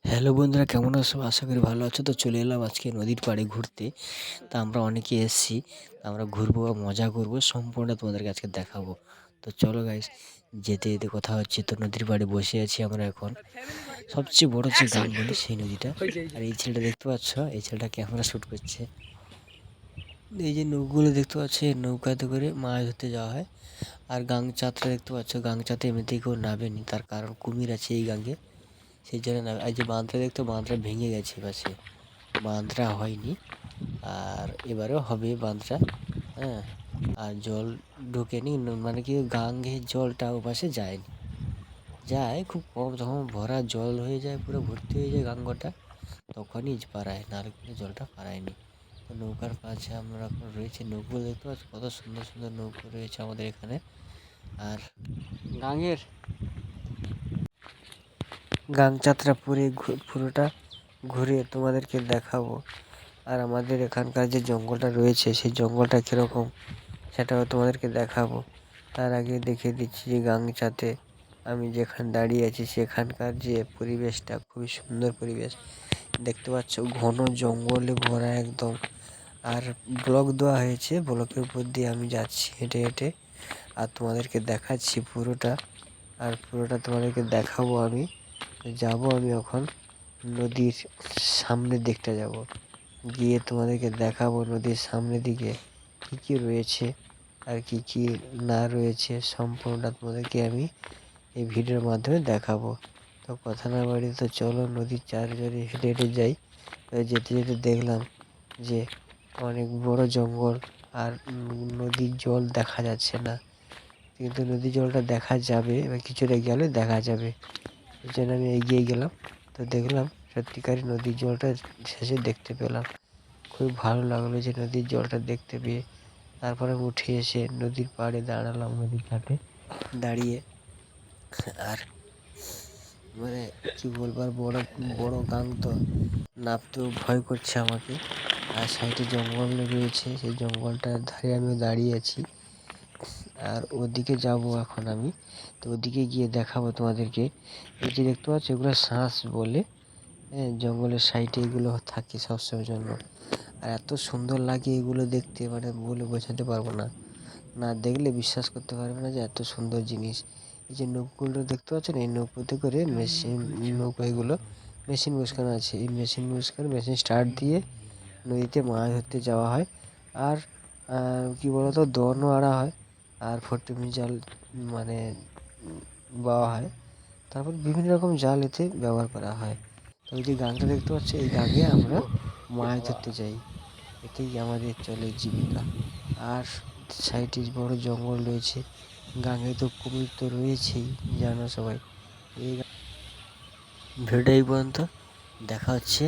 Hello বন্ধুরা, কেমন আছো? আশা করি ভালো আছো। তো চলে এলাম আজকে নদীর পাড়ে ঘুরতে। তা আমরা অনেকে এসেছি, আমরা ঘুরবো, মজা করব, সম্পূর্ণটা তোমাদেরকে আজকে দেখাবো। তো চলো গাইস, যেতে যেতে কথা হচ্ছে। তো নদীর পাড়ে বসে আছি আমরা এখন। সবচেয়ে বড় যে গাং বলি সেই নদীটা। আর এই ছেলেটা দেখতে পাচ্ছ, এই ছেলেটা ক্যামেরা শ্যুট করছে। এই যে নৌকাগুলো দেখতে পাচ্ছ, এই নৌকাতে করে মাছ ধরতে যাওয়া হয়। আর গাং চাঁদটা দেখতে পাচ্ছ, গাং চাঁদে এমনিতেই কেউ নাবেনি, তার কারণ কুমির আছে এই গাঙে, সেই জন্য না। আর যে বাঁধটা দেখতো, বাঁধটা ভেঙে গেছে পাশে, বাঁধটা হয়নি। আর এবারেও হবে বাঁধটা। হ্যাঁ, আর জল ঢোকেনি, মানে কি গাঙ্গের জলটা ও পাশে যায়নি, যায় খুব কম। যখন ভরা জল হয়ে যায়, পুরো ভর্তি হয়ে যায় গাঙ্গটা, তখনই পারায়, নাহলে কিন্তু জলটা পারায়নি। তো নৌকার কাছে আমরা এখন রয়েছি। নৌকো দেখতে পাচ্ছি, কত সুন্দর সুন্দর নৌকো রয়েছে আমাদের এখানে। আর গাঙ্গের গাং যাত্রা পুরোটা ঘুরে তোমাদেরকে দেখাবো। আর আমাদের এখানকার যে জঙ্গলটা রয়েছে, সেই জঙ্গলটা কীরকম সেটাও তোমাদেরকে দেখাবো। তার আগে দেখিয়ে দিচ্ছি যে গাংচাতে আমি যেখানে দাঁড়িয়ে আছি সেখানকার যে পরিবেশটা, খুবই সুন্দর পরিবেশ দেখতে পাচ্ছ। ঘন জঙ্গলে ভরা একদম। আর ব্লক দেওয়া হয়েছে, ব্লকের উপর দিয়ে আমি যাচ্ছি হেঁটে হেঁটে, আর তোমাদেরকে দেখাচ্ছি পুরোটা। আর পুরোটা তোমাদেরকে দেখাবো আমি। আমি এখন নদীর সামনের দিকটা যাব, গিয়ে তোমাদেরকে দেখাবো নদীর সামনের দিকে কি কি রয়েছে আর কি কি না রয়েছে, সম্পূর্ণটা তোমাদেরকে আমি এই ভিডিওর মাধ্যমে দেখাবো। তো কথা না বাড়িয়ে তো চলো নদীর চারজনে হেঁটে হেঁটে যাই। যেতে যেতে দেখলাম যে অনেক বড় জঙ্গল, আর নদীর জল দেখা যাচ্ছে না, কিন্তু নদীর জলটা দেখা যাবে, এবার কিছুটা গেলে দেখা যাবে। এই জন্য আমি এগিয়ে গেলাম। তো দেখলাম সত্যিকারই নদীর জলটা শেষে দেখতে পেলাম। খুব ভালো লাগলো যে নদীর জলটা দেখতে পেয়ে। তারপরে উঠে এসে নদীর পাড়ে দাঁড়ালাম, নদীর ঘাটে দাঁড়িয়ে। আর মানে কি বলবো, আর বড় বড় গাং তো, নামতেও ভয় করছে আমাকে। আর সাইডে জঙ্গল রয়েছে, সেই জঙ্গলটার ধারে আমিও দাঁড়িয়ে আছি। আর ওদিকে যাব এখন আমি। তো ওদিকে গিয়ে দেখাবো তোমাদেরকে। এই যে দেখতে পাচ্ছ, এগুলো শাঁস বলে। হ্যাঁ, জঙ্গলের সাইডে এগুলো থাকে সবসময়ের জন্য। আর এত সুন্দর লাগে এগুলো দেখতে, মানে বলে বোঝাতে পারবো না, না দেখলে বিশ্বাস করতে পারবে না যে এত সুন্দর জিনিস। এই যে নৌকোগুলো দেখতে পাচ্ছেন, এই নৌকোতে করে নৌকো, এগুলো মেশিন বসানো আছে। এই মেশিন স্টার্ট দিয়ে নদীতে মাছ ধরতে যাওয়া হয়। আর কি বলতো, দোনও আড়া হয়, আর ফটিমি জাল মানে বাওয়া হয়। তারপর বিভিন্ন রকম জাল এতে ব্যবহার করা হয়। তো এই যে গাঙটা দেখতে পাচ্ছ, এই গাঙে আমরা মাছ ধরতে যাই, এতেই আমাদের চলে জীবিকা। আর সাইডে বড় জঙ্গল রয়েছে, গাঙে তো কুমির তো রয়েছেই, জানো সবাই। এই ভিডিওটা এই পর্যন্ত, দেখা হচ্ছে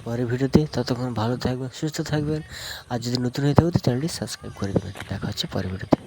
পরের ভিডিওতে। ততক্ষণ ভালো থাকবেন, সুস্থ থাকবেন। আর যদি নতুন হয়ে থাকবে তো চ্যানেলটি সাবস্ক্রাইব করে দেবেন। দেখা হচ্ছে পরের ভিডিওতে।